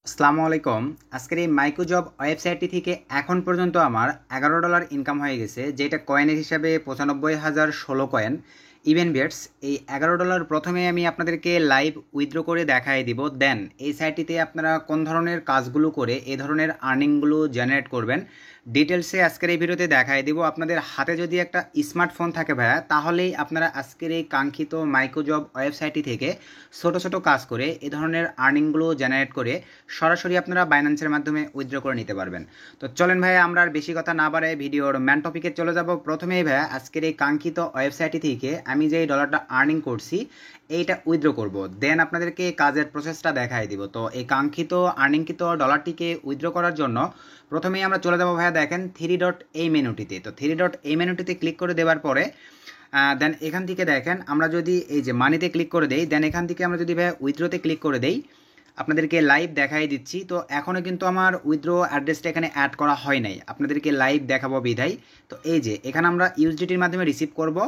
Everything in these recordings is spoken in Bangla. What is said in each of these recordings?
আসসালামু আলাইকুম। আজকের এই মাইক্রোজব ওয়েবসাইটটি থেকে এখন পর্যন্ত আমার $11 ইনকাম হয়ে গেছে, যেটা কয়েনের হিসাবে 95,016 কয়েন। ইভেন বিয়ার্স, এই $11 প্রথমে আমি আপনাদেরকে লাইভ উইথড্র করে দেখাই দিব। দেন এই সাইটটিতে আপনারা কোন ধরনের কাজগুলো করে এই ধরনের আর্নিংগুলো জেনারেট করবেন ডিটেলসে আজকের এই ভিডিওতে দেখাই দিব। আপনাদের হাতে যদি একটা স্মার্টফোন থাকে ভাইয়া, তাহলেই আপনারা আজকের এই কাঙ্ক্ষিত মাইক্রোজব ওয়েবসাইটটি থেকে ছোট ছোট কাজ করে এই ধরনের আর্নিংগুলো জেনারেট করে সরাসরি আপনারা বাইন্যান্সের মাধ্যমে উইথড্র করে নিতে পারবেন। তো চলেন ভাইয়া, আমরা আর বেশি কথা না বাড়াই ভিডিওর ম্যান টপিকে চলে যাব। প্রথমেই ভাইয়া, আজকের এই কাঙ্ক্ষিত ওয়েবসাইটটি থেকে আমি যে ডলারটা আর্নিং করছি এইটা উইথড্র করব। দেন আপনাদেরকে কাজের প্রসেসটা দেখাই দিব। তো এই কাঙ্ক্ষিত আর্নিংকৃত ডলারটিকে উইথড্র করার জন্য প্রথমেই আমরা চলে যাবো ভাইয়া, দেখেন 3 ডট এই মেনুটিতে। তো 3 ডট এই মেনুটিতে ক্লিক করে দেওয়ার পরে দেন এখান থেকে দেখেন আমরা যদি এই যে মানিতে ক্লিক করে দেই, দেন এখান থেকে আমরা যদি ভাইয়া উইথড্রোতে ক্লিক করে দেই, আপনাদেরকে লাইভ দেখাই দিচ্ছি। তো এখনও কিন্তু আমার উইথড্রো অ্যাড্রেসটা এখানে অ্যাড করা হয় নাই, আপনাদেরকে লাইভ দেখাবো বিধায়। তো এই যে এখানে আমরা ইউএসডিটির মাধ্যমে রিসিভ করব।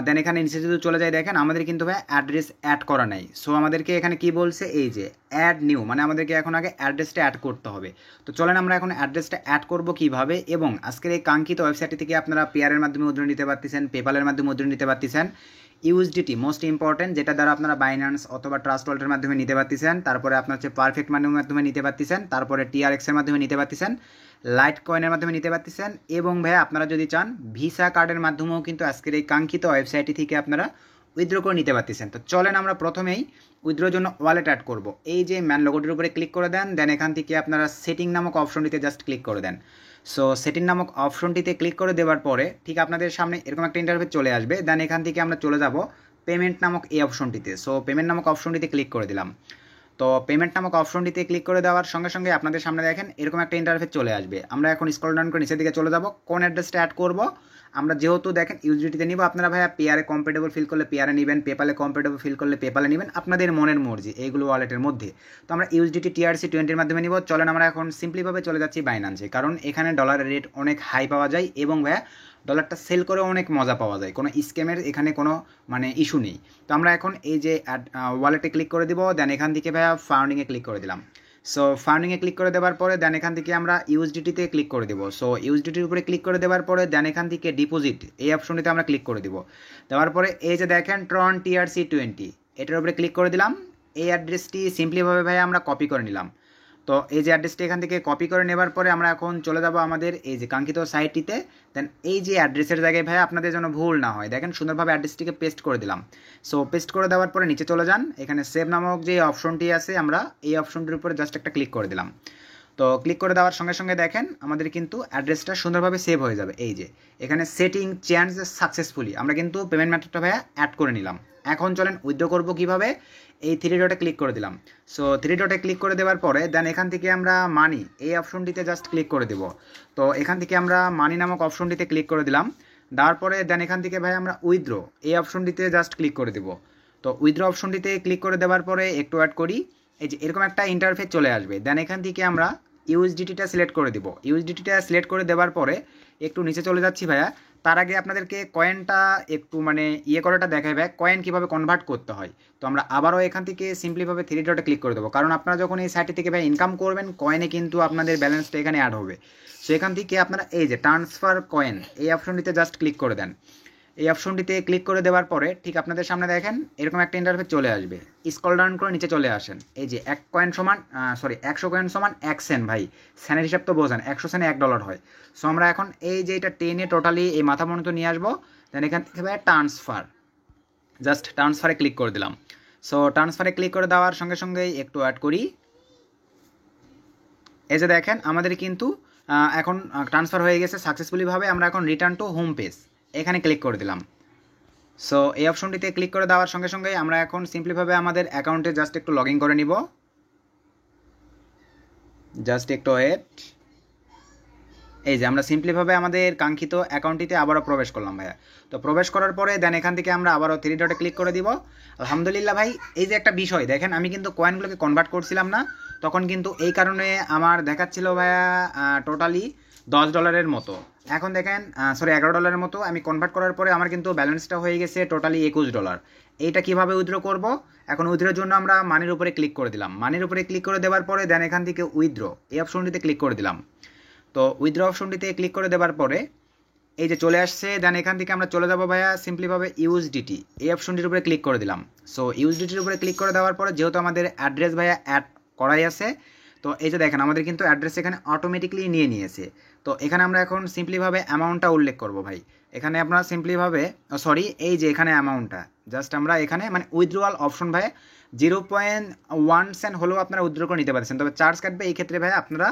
দেন এখানে নিচে যদি চলে যায়, দেখেন আমাদের কিন্তু ভাই অ্যাড্রেস অ্যাড করা নাই। সো আমাদেরকে এখানে কি বলছে, এই যে অ্যাড নিউ, মানে আমাদেরকে এখন আগে অ্যাড্রেসটা অ্যাড করতে হবে। তো চলেন আমরা এখন অ্যাড্রেসটা অ্যাড করব কিভাবে, এবং আজকের এই কাঙ্ক্ষিত ওয়েবসাইটটি থেকে আপনারা পেয়ারের মাধ্যমে উইথড্র নিতে পারতেছেন, পেপালের মাধ্যমে উইথড্র নিতে পারতেছেন। ইউএসডিটি মোস্ট ইম্পর্টেন্ট, যেটা দ্বারা আপনারা বাইন্যান্স অথবা ট্রাস্ট ওয়ালেটের মাধ্যমে নিতে পারতেছেন। তারপরে আপনার হচ্ছে পারফেক্ট মানির মাধ্যমে নিতে পারতেছেন, তারপরে টিআরএক্স এর মাধ্যমে নিতে পারতেছেন, লাইট কয়েনের মাধ্যমে নিতে পারতেছেন, এবং ভাইয়া আপনারা যদি চান ভিসা কার্ডের মাধ্যমেও কিন্তু আজকের এই কাঙ্ক্ষিত ওয়েবসাইটটি থেকে আপনারা উইথড্র করে নিতে পারতেছেন। তো চলেন আমরা প্রথমেই উইথড্রোর জন্য ওয়ালেট অ্যাড করব। এই যে ম্যান লোগোটির উপরে ক্লিক করে দেন, দেন এখান থেকে আপনারা সেটিং নামক অপশনটিতে জাস্ট ক্লিক করে দেন। সো সেটিং নামক অপশনটিতে ক্লিক করে দেওয়ার পরে ঠিক আপনাদের সামনে এরকম একটা ইন্টারফেস চলে আসবে। দেন এখান থেকে আমরা চলে যাব পেমেন্ট নামক এই অপশনটিতে। সো পেমেন্ট নামক অপশনটিতে ক্লিক করে দিলাম। তো পেমেন্ট নামক অপশনটিতে ক্লিক করে দেওয়ার সঙ্গে সঙ্গে আপনাদের সামনে দেখেন এরকম একটা ইন্টারফেস চলে আসবে। আমরা এখন স্ক্রল ডাউন করে নিচের দিকে চলে যাব, কোন অ্যাড্রেসটা অ্যাড করব। আমরা যেহেতু দেখেন ইউএসডিটিতে নিব, আপনারা ভাইয়া পেয়ারে কম্পেটেবল ফিল করলে পেয়ারে নেবেন, পেপালে কম্পেটেবল ফিল করলে পেপালে নেবেন, আপনাদের মনের মর্জি এইগুলো ওয়ালেটের মধ্যে। তো আমরা ইউএসডিটি TRC20 মাধ্যমে নিব। চলেন আমরা এখন সিম্পলিভাবে চলে যাচ্ছি বাইন্যান্সে, কারণ এখানে ডলারের রেট অনেক হাই পাওয়া যায়, এবং ভাইয়া ডলারটা সেল করে অনেক মজা পাওয়া যায়, কোনো স্ক্যামের এখানে কোনো ইস্যু নেই। তো আমরা এখন এই যে ওয়ালেটে ক্লিক করে দিব, দেন এখান থেকে ভাইয়া ফাউন্ডিংয়ে ক্লিক করে দিলাম। সো ফাউন্ডিংয়ে ক্লিক করে দেওয়ার পরে দেন এখান থেকে আমরা ইউএসডিটিতে ক্লিক করে দেবো। সো ইউএসডিটির উপরে ক্লিক করে দেওয়ার পরে দেন এখান থেকে ডিপোজিট এই অপশনটিতে আমরা ক্লিক করে দিব। দেওয়ার পরে এই যে দেখেন ট্রন TRC20, এটার উপরে ক্লিক করে দিলাম। এই অ্যাড্রেসটি সিম্পলিভাবে ভাই আমরা কপি করে নিলাম। তো এই যে অ্যাড্রেসটি এখান থেকে কপি করে নেবার পরে আমরা এখন চলে যাব আমাদের এই যে কাঙ্ক্ষিত সাইটটিতে। দেন এই যে অ্যাড্রেসের জায়গায় ভাই আপনাদের যেন ভুল না হয়, দেখেন সুন্দরভাবে অ্যাড্রেসটিকে পেস্ট করে দিলাম। সো পেস্ট করে দেওয়ার পরে নিচে চলে যান, এখানে সেভ নামক যে অপশনটি আছে আমরা এই অপশনটির উপরে জাস্ট একটা ক্লিক করে দিলাম। তো ক্লিক করে দেওয়ার সঙ্গে সঙ্গে দেখেন আমাদের কিন্তু অ্যাড্রেসটা সুন্দরভাবে সেভ হয়ে যাবে। এই যে এখানে সেটিং চেঞ্জ সাকসেসফুলি, আমরা কিন্তু পেমেন্ট মেথডটা ভাইয়া অ্যাড করে নিলাম। এখন চলেন উইথড্র করব কিভাবে, এই 3 ডটে ক্লিক করে দিলাম। সো 3 ডটে ক্লিক করে দেওয়ার পরে দেন এখান থেকে আমরা মানি এই অপশনটিতে জাস্ট ক্লিক করে দেব। তো এখান থেকে আমরা মানি নামক অপশনটিতে ক্লিক করে দিলাম। দেওয়ার পরে দেন এখান থেকে ভাই আমরা উইথড্র এই অপশনটিতে জাস্ট ক্লিক করে দেব। তো উইথড্র অপশনটিতে ক্লিক করে দেওয়ার পরে একটু অ্যাড করি, এই যে এরকম একটা ইন্টারফেস চলে আসবে। দেন এখান থেকে আমরা ইউএসডিটিটা সিলেক্ট করে দিব। ইউএসডিটিটা সিলেক্ট করে দেওয়ার পরে একটু নিচে চলে যাচ্ছি ভাইয়া। তার আগে আপনাদেরকে কয়েনটা একটু করাটা দেখাই ভাই, কয়েন কীভাবে কনভার্ট করতে হয়। তো আমরা আবারও এখান থেকে সিম্পলিভাবে 3 ডটে ক্লিক করে দেবো, কারণ আপনারা যখন এই সাইটটি থেকে ভাই ইনকাম করবেন কয়েনে কিন্তু আপনাদের ব্যালেন্সটা এখানে অ্যাড হবে। সো এখান থেকে আপনারা এই যে ট্রান্সফার কয়েন এই অপশনটিতে জাস্ট ক্লিক করে দেন। এই অপশনটিতে ক্লিক করে দেওয়ার পরে ঠিক আপনাদের সামনে দেখেন এরকম একটা ইন্টারফেস চলে আসবে। স্ক্রল ডাউন করে নিচে চলে আসেন, এই যে 100 কয়েন সমান 1 সেন্ট। ভাই সেনের হিসাব তো বোঝেন, 100 সেন্টে $1 হয়। সো আমরা এখন এই যে এটা টেনে টোটালি এই মাথা পর্যন্ত নিয়ে আসবো। দেন এখান থেকে ভাই ট্রান্সফার, জাস্ট ট্রান্সফারে ক্লিক করে দিলাম। সো ট্রান্সফারে ক্লিক করে দেওয়ার সঙ্গে সঙ্গেই একটু অ্যাড করি, এই যে দেখেন আমাদের কিন্তু এখন ট্রান্সফার হয়ে গেছে সাকসেসফুলিভাবে। আমরা এখন রিটার্ন টু হোম পেজ এখানে ক্লিক করে দিলাম। সো এই অপশনটিতে ক্লিক করে দেওয়ার সঙ্গে সঙ্গে আমরা এখন সিম্পলিভাবে আমাদের অ্যাকাউন্টে জাস্ট একটু লগ ইন করে নিব। জাস্ট একটু ওয়েট, এই যে আমরা সিম্পলিভাবে আমাদের কাঙ্ক্ষিত অ্যাকাউন্টটিতে আবারও প্রবেশ করলাম ভাইয়া। তো প্রবেশ করার পরে দেন এখান থেকে আমরা আবারও 3 ডটে ক্লিক করে দিব। আলহামদুলিল্লাহ ভাই, এই যে একটা বিষয় দেখেন, আমি কিন্তু কয়েনগুলোকে কনভার্ট করছিলাম না তখন, কিন্তু এই কারণে আমার দেখাচ্ছিল ভাইয়া টোটালি $10 মতো। এখন দেখেন সরি $11 মতো আমি কনভার্ট করার পরে আমার কিন্তু ব্যালেন্সটা হয়ে গেছে টোটালি $21। এইটা কিভাবে উইথড্র করব? এখন উইথড্রোর জন্য আমরা মানির উপরে ক্লিক করে দিলাম। মানির উপরে ক্লিক করে দেওয়ার পরে দেন এখান থেকে উইথড্র এই অপশনটিতে ক্লিক করে দিলাম। তো উইথড্র অপশনটিতে ক্লিক করে দেওয়ার পরে এই যে চলে আসছে, দেন এখান থেকে আমরা চলে যাবো ভাইয়া সিম্পলিভাবে ইউএসডিটি এই অপশনটির উপরে ক্লিক করে দিলাম। সো ইউএসডিটির উপরে ক্লিক করে দেওয়ার পরে যেহেতু আমাদের অ্যাড্রেস ভাইয়া অ্যাড করাই আছে, তো এই যে দেখেন আমাদের কিন্তু অ্যাড্রেস এখানে অটোমেটিকলি নিয়ে নিয়েছে। তো এখানে আমরা এখন সিম্পলিভাবে অ্যামাউন্টটা উল্লেখ করব ভাই। এখানে আপনারা সিম্পলিভাবে সরি এই যে এখানে অ্যামাউন্টটা জাস্ট আমরা এখানে মানে উইথড্রোয়াল অপশন ভাই 0.1 সেন্ট হলেও আপনারা উইথড্র করে নিতে পারছেন, তবে চার্জ কাটবে এই ক্ষেত্রে ভাই আপনারা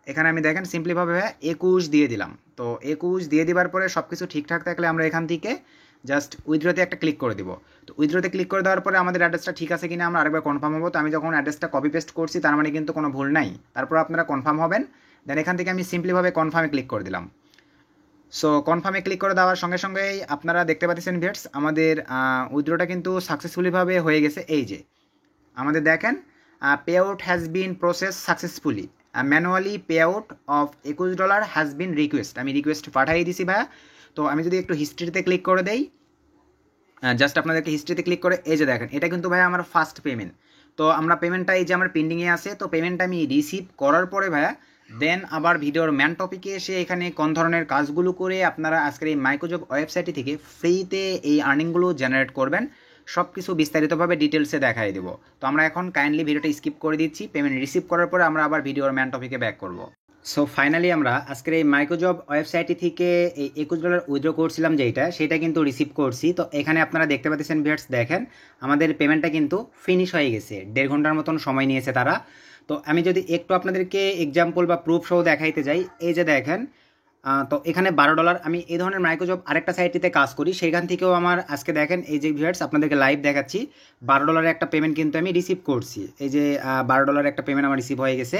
এখানে আমি দেখেন সিম্পলিভাবে ভাই 21 দিয়ে দিলাম। তো 21 দিয়ে দেওয়ার পরে সব কিছু ঠিকঠাক থাকলে আমরা এখান থেকে জাস্ট উইথড্রোতে একটা ক্লিক করে দিব। তো উইথড্রোতে ক্লিক করে দেওয়ার পরে আমাদের অ্যাড্রেসটা ঠিক আছে কিনা আমরা আরেকবার কনফার্ম হবো। তো আমি যখন অ্যাড্রেসটা কপি পেস্ট করছি তার মানে কিন্তু কোনো ভুল নাই, তারপর আপনারা কনফার্ম হবেন। দেন এখান থেকে আমি সিম্পলিভাবে কনফার্মে ক্লিক করে দিলাম। সো কনফার্মে ক্লিক করে দেওয়ার সঙ্গে সঙ্গেই আপনারা দেখতে পাচ্ছেন ভিউয়ার্স আমাদের উইথড্রোটা কিন্তু সাকসেসফুলিভাবে হয়ে গেছে। এই যে আমাদের দেখেন pay out has been process successfully, manually pay out of $21 has been request, আমি রিকোয়েস্ট পাঠিয়ে দিছি ভাইয়া। তো আমি যদি একটু হিস্ট্রিতে ক্লিক করে দেই, জাস্ট আপনাদেরকে হিস্ট্রিতে ক্লিক করে এই যে দেখেন এটা কিন্তু ভাইয়া আমার ফার্স্ট পেমেন্ট। তো আমরা পেমেন্টটা এই যে আমার পেন্ডিংয়ে আছে, তো পেমেন্টটা আমি রিসিভ করার পরে ভাইয়া দেন আবার ভিডিওর ম্যান টপিকে এসে এখানে কোন ধরনের কাজগুলো করে আপনারা আজকের এই মাইক্রোজব ওয়েবসাইটটি থেকে ফ্রিতে এই আর্নিংগুলো জেনারেট করবেন সব কিছু বিস্তারিতভাবে ডিটেলসে দেখাই দেবো। তো আমরা এখন কাইন্ডলি ভিডিওটা স্কিপ করে দিচ্ছি, পেমেন্ট রিসিভ করার পরে আমরা আবার ভিডিওর ম্যান টপিকে ব্যাক করব। সো ফাইনালি আমরা আজকের এই মাইক্রোজব ওয়েবসাইটটি থেকে এই $21 উইথড্র করছিলাম যেটা, সেটা কিন্তু রিসিভ করছি। তো এখানে আপনারা দেখতে পাচ্ছেন ভিউয়ার্স দেখেন আমাদের পেমেন্টটা কিন্তু ফিনিশ হয়ে গেছে, 1.5 ঘন্টার মতন সময় নিয়েছে তারা। তো আমি যদি একটু আপনাদেরকে এক্সাম্পল বা প্রুফ সহ দেখাইতে যাই, এই যে দেখেন তো এখানে $12 আমি এই ধরনের মাইক্রোজব আরেকটা সাইটটিতে কাজ করি, সেখান থেকেও আমার আজকে দেখেন এই যে ভিউয়ার্স আপনাদেরকে লাইভ দেখাচ্ছি $12 একটা পেমেন্ট কিন্তু আমি রিসিভ করছি। এই যে $12 একটা পেমেন্ট আমার রিসিভ হয়ে গেছে।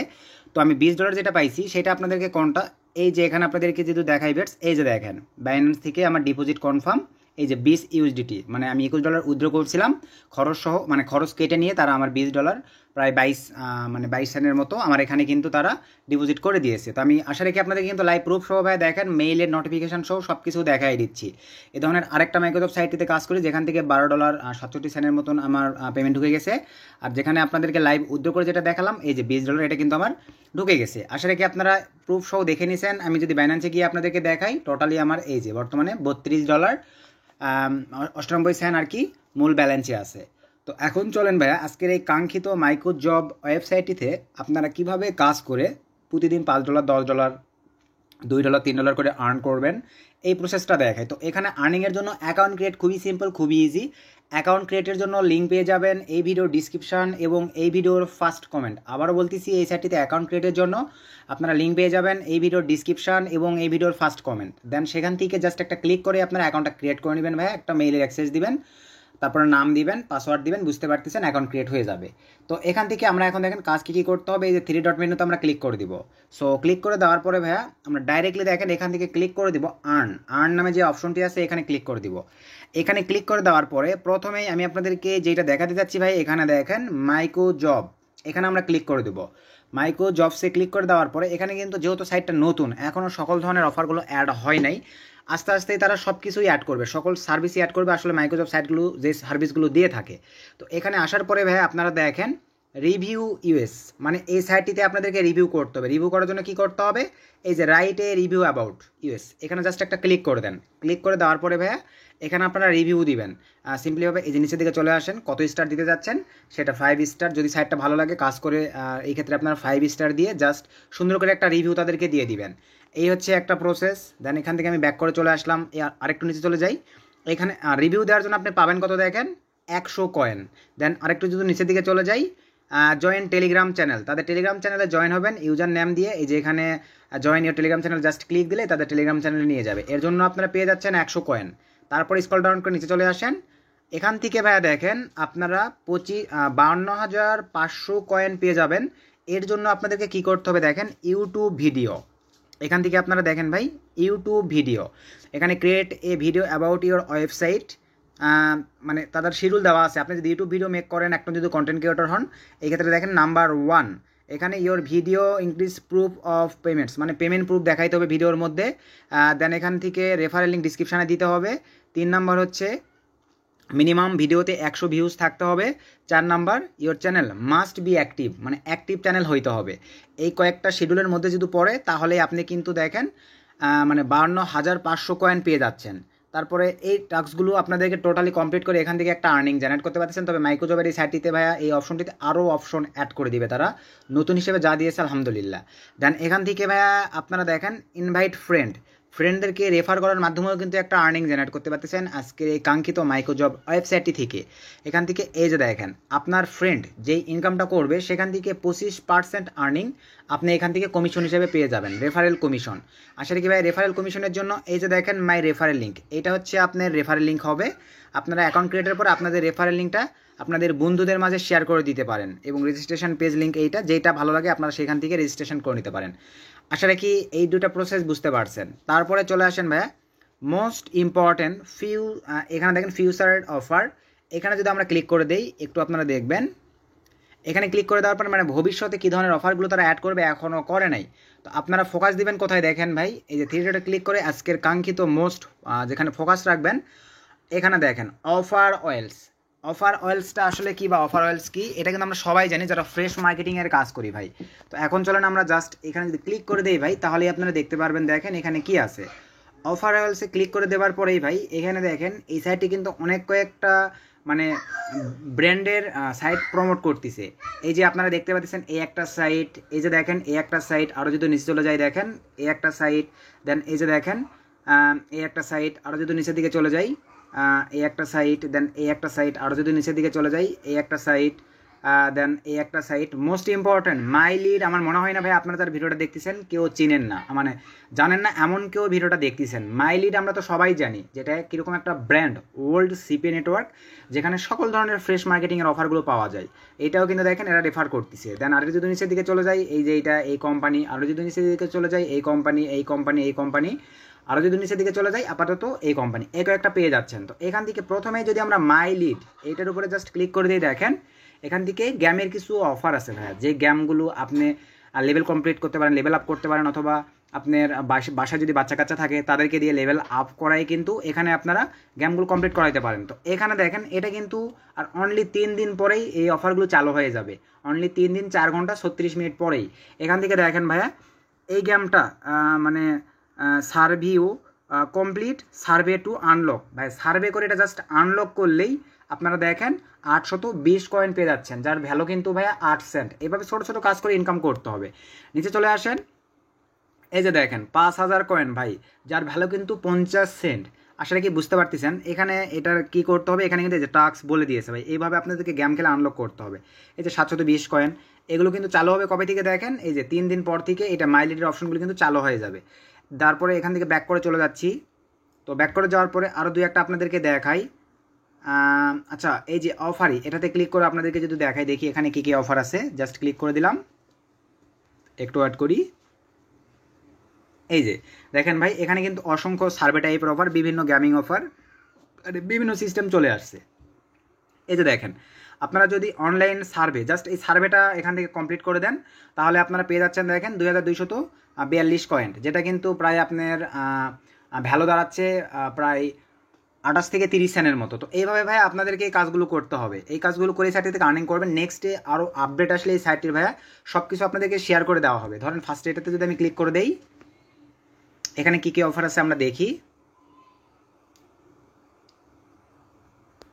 তো আমি $20 যেটা পাইছি সেটা আপনাদেরকে কোনটা এই যে এখানে আপনাদেরকে যেহেতু দেখাই ভিউয়ার্স এই যে দেখেন বাইন্যান্স থেকে আমার ডিপোজিট কনফার্ম, এই যে 20 USDT মানে আমি $21 উইথড্র করছিলাম খরচ সহ, মানে খরচ কেটে নিয়ে তারা আমার $20 প্রায় 22 সেন্টের মতো আমার এখানে কিন্তু তারা ডিপোজিট করে দিয়েছে। তো আমি আশা রেখে আপনাদের কিন্তু লাইভ প্রুফ সহ ভাই দেখেন মেইলের নোটিফিকেশন সহ সব কিছু দেখাই দিচ্ছি। এ ধরনের আরেকটা মাইক্রোজব সাইটটিতে কাজ করি যেখান থেকে $12.67 সেন্টের মতন আমার পেমেন্ট ঢুকে গেছে। আর যেখানে আপনাদেরকে লাইভ উইথড্র করে যেটা দেখালাম এই যে $20 এটা কিন্তু আমার ঢুকে গেছে। আশা রেখে আপনারা প্রুফ সহ দেখে নিছেন। আমি যদি বাইন্যান্সে গিয়ে আপনাদেরকে দেখাই টোটালি আমার এই যে বর্তমানে $32.98 আর কি মূল ব্যালেন্সে আছে। তো এখন চলেন ভাইয়া আজকের এই কাঙ্ক্ষিত মাইক্রোজব ওয়েবসাইটটিতে আপনারা কিভাবে কাজ করে প্রতিদিন $5, $10, $2, $3 করে আর্ন করবেন এই প্রসেসটা দেখায়। তো এখানে আর্নিংয়ের জন্য অ্যাকাউন্ট ক্রিয়েট খুবই সিম্পল, খুবই ইজি। অ্যাকাউন্ট ক্রিয়েটের জন্য লিঙ্ক পেয়ে যাবেন এই ভিডিওর ডিসক্রিপশন এবং এই ভিডিওর ফার্স্ট কমেন্ট। আবারও বলতেছি এই সাইটটিতে অ্যাকাউন্ট ক্রিয়েটের জন্য আপনারা লিঙ্ক পেয়ে যাবেন এই ভিডিওর ডিসক্রিপশন এবং এই ভিডিওর ফার্স্ট কমেন্ট। দেন সেখান থেকে জাস্ট একটা ক্লিক করে আপনারা অ্যাকাউন্টটা ক্রিয়েট করে নেবেন ভাইয়া, একটা মেইলের অ্যাক্সেস দিবেন, তারপরে নাম দিবেন, পাসওয়ার্ড দিবেন, বুঝতে পারতেছেন অ্যাকাউন্ট ক্রিয়েট হয়ে যাবে। তো এখান থেকে আমরা এখন দেখেন কাজ কী করতে হবে, এই যে 3 ডট মেনুতে আমরা ক্লিক করে দিব। সো ক্লিক করে দেওয়ার পরে ভাইয়া আমরা ডাইরেক্টলি দেখেন এখান থেকে ক্লিক করে দিব আর্ন নামে যে অপশনটি আছে এখানে ক্লিক করে দিব। এখানে ক্লিক করে দেওয়ার পরে প্রথমেই আমি আপনাদেরকে যেটা দেখাতে যাচ্ছি ভাই এখানে দেখেন মাইক্রোজব, এখানে আমরা ক্লিক করে দেবো। মাইক্রোজবসে ক্লিক করে দেওয়ার পরে এখানে কিন্তু যেহেতু সাইটটা নতুন এখনও সকল ধরনের অফারগুলো অ্যাড হয় নাই, আস্তে আস্তেই তারা সব কিছুই অ্যাড করবে, সকল সার্ভিসই অ্যাড করবে আসলে মাইক্রোজব সাইটগুলো যে সার্ভিসগুলো দিয়ে থাকে। তো এখানে আসার পরে ভাই আপনারা দেখেন রিভিউ ইউএস মানে এই সাইটটিতে আপনাদেরকে রিভিউ করতে হবে। রিভিউ করার জন্য কি করতে হবে, এই যে রাইটে রিভিউ অ্যাবাউট ইউএস এখানে জাস্ট একটা ক্লিক করে দেন। ক্লিক করে দেওয়ার পরে ভাইয়া এখানে আপনারা রিভিউ দিবেন সিম্পলিভাবে এই যে নিচের দিকে চলে আসেন, কত স্টার দিতে যাচ্ছেন সেটা 5 স্টার, যদি সাইটটা ভালো লাগে কাজ করে এই ক্ষেত্রে আপনারা 5 স্টার দিয়ে জাস্ট সুন্দর করে একটা রিভিউ তাদেরকে দিয়ে দিবেন। এই হচ্ছে একটা প্রসেস। দেন এখান থেকে আমি ব্যাক করে চলে আসলাম, আরেকটু নিচে চলে যাই। এখানে রিভিউ দেওয়ার জন্য আপনি পাবেন কত দেখেন 100 কয়েন। দেন আরেকটু যদি নিচের দিকে চলে যাই জয়েন টেলিগ্রাম চ্যানেল, তাদের টেলিগ্রাম চ্যানেলে জয়েন হবেন ইউজার নেম দিয়ে, এই যে এখানে join your Telegram channel just click দিলে তাদের টেলিগ্রাম চ্যানেলে নিয়ে যাবে। এর জন্য আপনারা পেয়ে যাচ্ছেন 100 কয়েন। তারপর স্ক্রল ডাউন করে নিচে চলে আসেন, এখান থেকে ভাইয়া দেখেন আপনারা 52,500 কয়েন পেয়ে যাবেন। এর জন্য আপনাদেরকে কি করতে হবে দেখেন ইউটিউব ভিডিও, এখান থেকে আপনারা দেখেন ভাই ইউটিউব ভিডিও, এখানে create a video about your website, মানে তাদের শিডিউল দেওয়া আছে। আপনি যদি ইউটিউব ভিডিও মেক করেন একটা যদি কন্টেন্ট ক্রিয়েটর হন এই ক্ষেত্রে দেখেন নাম্বার 1 এখানে your video increase proof of payments, মানে পেমেন্ট প্রুফ দেখাইতে হবে ভিডিওর মধ্যে। দেন এখান থেকে রেফারেল লিঙ্ক ডিসক্রিপশানে দিতে হবে। 3 নাম্বার হচ্ছে মিনিমাম ভিডিওতে 100 ভিউজ থাকতে হবে। 4 number your channel must be active, মানে অ্যাক্টিভ চ্যানেল হইতে হবে। এই কয়েকটা শিডিউলের মধ্যে যদি পড়ে তাহলে আপনি কিন্তু দেখেন মানে 52,500 কয়েন পেয়ে যাচ্ছেন। তারপরে এই টাস্কগুলো আপনাদেরকে টোটালি কমপ্লিট করে এখান থেকে একটা আর্নিং জেনারেট করতে পারতেছেন। তবে মাইক্রোজবের এই সাইটটিতে ভাইয়া এই অপশনটিতে আরও অপশন অ্যাড করে দিবে তারা, নতুন হিসেবে যা দিয়েছে আলহামদুলিল্লাহ। দেন এখান থেকে ভাইয়া আপনারা দেখেন ইনভাইট ফ্রেন্ডদেরকে রেফার করার মাধ্যমেও কিন্তু একটা আর্নিং জেনারেট করতে পারতেছেন আজকের এই কাঙ্ক্ষিত মাইক্রোজব ওয়েবসাইটটি থেকে। এখান থেকে এই যে দেখেন আপনার ফ্রেন্ড যেই ইনকামটা করবে সেখান থেকে 25% আর্নিং আপনি এখান থেকে কমিশন হিসেবে পেয়ে যাবেন, রেফারেল কমিশন। আসলে কি ভাই রেফারেল কমিশনের জন্য এই যে দেখেন মাই রেফারেল লিঙ্ক, এটা হচ্ছে আপনার রেফারেল লিঙ্ক হবে। আপনারা অ্যাকাউন্ট ক্রিয়েটের পর আপনাদের রেফারেল লিঙ্কটা আপনাদের বন্ধুদের মাঝে শেয়ার করে দিতে পারেন এবং রেজিস্ট্রেশন পেজ লিঙ্ক এইটা, যেটা ভালো লাগে আপনারা সেখান থেকে রেজিস্ট্রেশন করে নিতে পারেন। আশা রাখি এই দুটো প্রসেস বুঝতে পারছেন। তারপরে চলে আসেন ভাইয়া মোস্ট ইম্পর্ট্যান্ট এখানে দেখেন ফিউচার অফার, এখানে যদি আমরা ক্লিক করে দেই একটু আপনারা দেখবেন। এখানে ক্লিক করে দেওয়ার পর মানে ভবিষ্যতে কী ধরনের অফারগুলো তারা অ্যাড করবে এখনও করে নাই। তো আপনারা ফোকাস দিবেন কোথায় দেখেন ভাই, এই যে থ্রি ডটে ক্লিক করে আজকের কাঙ্ক্ষিত মোস্ট যেখানে ফোকাস রাখবেন এখানে দেখেন অফার অয়েলসটা আসলে কি বা অফার অয়েলস কি এটা কিন্তু আমরা সবাই জানি যারা ফ্রেশ মার্কেটিংয়ের কাজ করি ভাই। তো এখন চলেন আমরা জাস্ট এখানে যদি ক্লিক করে দেই ভাই তাহলে আপনারা দেখতে পারবেন। দেখেন এখানে কি আছে, অফার অয়েলসে ক্লিক করে দেওয়ার পরেই ভাই এখানে দেখেন এই সাইটটি কিন্তু অনেক কয়েকটা মানে ব্র্যান্ডের সাইট প্রমোট করতেছে। এই যে আপনারা দেখতে পাচ্ছেন এই একটা সাইট, এই যে দেখেন এই একটা সাইট, আরও যদি নিচে চলে যায় দেখেন এই একটা সাইট, দেন এই যে দেখেন এই একটা সাইট, আরও যদি নিচের দিকে চলে যাই এই একটা সাইট, দেন এই একটা সাইট, আরও যদি নিচের দিকে চলে যাই এই একটা সাইট, দেন এই একটা সাইট। মোস্ট ইম্পর্ট্যান্ট মাই লিড, আমার মনে হয় না ভাই আপনারা যারা ভিডিওটা দেখতেছেন কেউ চিনেন না, মানে জানেন না এমন কেউ ভিডিওটা দেখতেছেন। মাই লিড আমরা তো সবাই জানি যেটা কীরকম একটা ব্র্যান্ড, ওয়ার্ল্ড সিপি নেটওয়ার্ক, যেখানে সকল ধরনের ফ্রেশ মার্কেটিংয়ের অফারগুলো পাওয়া যায়। এটাও কিন্তু দেখেন এরা রেফার করতেছে। দেন আরও যদি নিচের দিকে চলে যাই এই যে এইটা এই কোম্পানি, আরও যদি নিচের দিকে চলে যাই এই কোম্পানি এই কোম্পানি এই কোম্পানি, আরও যদি নিচের দিকে চলে যাই আপাতত এই কোম্পানি, এই কয়েকটা পেয়ে যাচ্ছেন। তো এখান থেকে প্রথমে যদি আমরা মাই লিড এইটার উপরে জাস্ট ক্লিক করে দিই দেখেন এখান থেকে গেমের কিছু অফার আছে ভাইয়া, যে গেমগুলো আপনি লেভেল কমপ্লিট করতে পারেন, লেভেল আপ করতে পারেন, অথবা আপনার বাসায় যদি বাচ্চা কাচ্চা থাকে তাদেরকে দিয়ে লেভেল আপ করাই কিন্তু এখানে আপনারা গেমগুলো কমপ্লিট করাইতে পারেন। তো এখানে দেখেন এটা কিন্তু আর অনলি 3 দিন পরেই এই অফারগুলো চালু হয়ে যাবে, অনলি 3 দিন 4 ঘন্টা 36 মিনিট পরেই। এখান থেকে দেখেন ভাইয়া এই গেমটা মানে সার্ভিউ কমপ্লিট সার্ভে টু আনলক, ভাই সার্ভে করে এটা জাস্ট আনলক করলেই আপনারা দেখেন 820 কয়েন পেয়ে যাচ্ছেন, যার ভ্যালু কিন্তু ভাইয়া 8 সেন্ট। এভাবে ছোটো ছোটো কাজ করে ইনকাম করতে হবে। নিচে চলে আসেন, এই যে দেখেন 5000 কয়েন ভাই, যার ভ্যালু কিন্তু 50 সেন্ট। আসলে কি বুঝতে পারতেছেন এখানে এটার কি করতে হবে, এখানে কিন্তু এই যে টাস্ক বলে দিয়েছে ভাই, এইভাবে আপনাদেরকে গেম খেলে আনলক করতে হবে। এই যে 720 কয়েন এগুলো কিন্তু চালু হবে কবে থেকে দেখেন, এই যে 3 দিন পর থেকে এটা মাই লিডের অপশনগুলো কিন্তু চালু হয়ে যাবে। তারপরে এখান থেকে ব্যাক করে চলে যাচ্ছি। তো ব্যাক করে যাওয়ার পরে আরও 2-1টা আপনাদেরকে দেখাই। আচ্ছা এই যে অফারই এটাতে ক্লিক করে আপনাদেরকে যদি দেখাই, দেখি এখানে কী কী অফার আছে। জাস্ট ক্লিক করে দিলাম, একটু অ্যাড করি। এই যে দেখেন ভাই এখানে কিন্তু অসংখ্য সার্ভে টাইপের অফার, বিভিন্ন গেমিং অফার, বিভিন্ন সিস্টেম চলে আসছে। এই যে দেখেন আপনারা যদি অনলাইন সার্ভে জাস্ট এই সার্ভেটা এখান থেকে কমপ্লিট করে দেন তাহলে আপনারা পেয়ে যাচ্ছেন দেখেন 2242 কয়েন, যেটা কিন্তু প্রায় আপনার ভ্যালু দাঁড়াচ্ছে প্রায় 28 থেকে 30 সেন্টের মতো। তো এইভাবে ভাই আপনাদেরকে এই কাজগুলো করতে হবে, এই কাজগুলো করে সাইট থেকে আর্নিং করবেন। নেক্সটে আরও আপডেট আসলে এই সাইটটির ভাইয়া সব কিছু আপনাদেরকে শেয়ার করে দেওয়া হবে। ধরেন ফার্স্ট এটাতে যদি আমি ক্লিক করে দেই এখানে কী কী অফার আছে আমরা দেখি।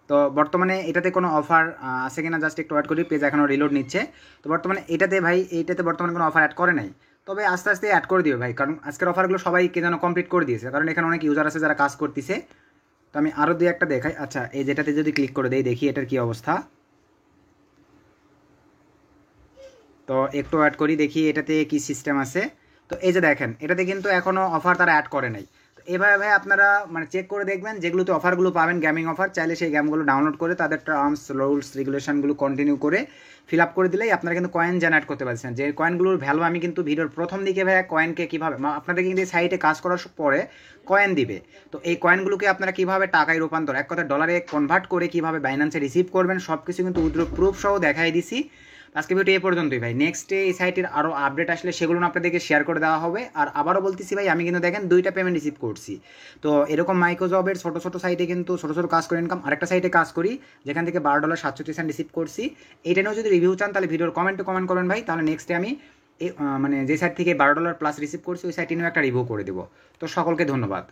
তো বর্তমানে এটাতে কোনো অফার আছে কিনা জাস্ট একটু অ্যাড করি, পেজ এখনও রিলোড নিচ্ছে। তো বর্তমানে এইটাতে বর্তমানে কোনো অফার অ্যাড করে নাই, তবে আস্তে আস্তে অ্যাড করে দিবে ভাই, কারণ আজকের অফারগুলো সবাইকে যেন কমপ্লিট করে দিয়েছে, কারণ এখানে অনেক ইউজার আছে যারা কাজ করতেছে। তো আমি আরও 2-1টা দেখাই। আচ্ছা এই যেটাতে যদি ক্লিক করে দেই দেখি এটার কী অবস্থা। তো একটু অ্যাড করি দেখি এটাতে কী সিস্টেম আছে। তো এই যে দেখেন এটাতে কিন্তু এখনও অফার তারা অ্যাড করে নাই। তো এভাবে ভাই আপনারা মানে চেক করে দেখবেন যেগুলোতে অফারগুলো পাবেন গেমিং অফার, চাইলে সেই গেমগুলো ডাউনলোড করে তাদের টার্মস রুলস রেগুলেশনগুলো কন্টিনিউ করে ফিল আপ করে দিলেই আপনারা কিন্তু কয়েন জেনারেট করতে পারছেন। যে কয়েনগুলোর ভ্যালু আমি কিন্তু ভিডিওর প্রথম দিকে ভাইয়া কয়েনকে কীভাবে আপনাদের কিন্তু সাইটে কাজ করার পরে কয়েন দিবে, তো এই কয়েনগুলোকে আপনারা কীভাবে টাকায় রূপান্তর এক কথা ডলারে কনভার্ট করে কীভাবে বাইন্যান্সে রিসিভ করবেন সব কিছু কিন্তু উইথড্র প্রুফ সহ দেখাই দিছি। আজকে ভিডিও এ পর্যন্তই ভাই। নেক্সটে এই সাইটের আরও আপডেট আসলে সেগুলো আপনাদেরকে শেয়ার করে দেওয়া হবে। আর আবারও বলতেছি ভাই, আমি কিন্তু দেখেন 2টা পেমেন্ট রিসিভ করছি। তো এরকম মাইক্রোজবের ছোটো ছোটো সাইটে কিন্তু ছোটো ছোটো কাজ করে ইনকাম, আরেকটা সাইটে কাজ করি যেখান থেকে $12.67 রিসিভ করছি। এইটা নিয়েও যদি রিভিউ চান তাহলে ভিডিওর কমেন্ট করবেন ভাই, তাহলে নেক্সটে আমি মানে যে সাইট থেকে $12 প্লাস রিসিভ করছি ওই সাইটে নিয়েও একটা রিভিউ করে দেবো। তো সকলকে ধন্যবাদ।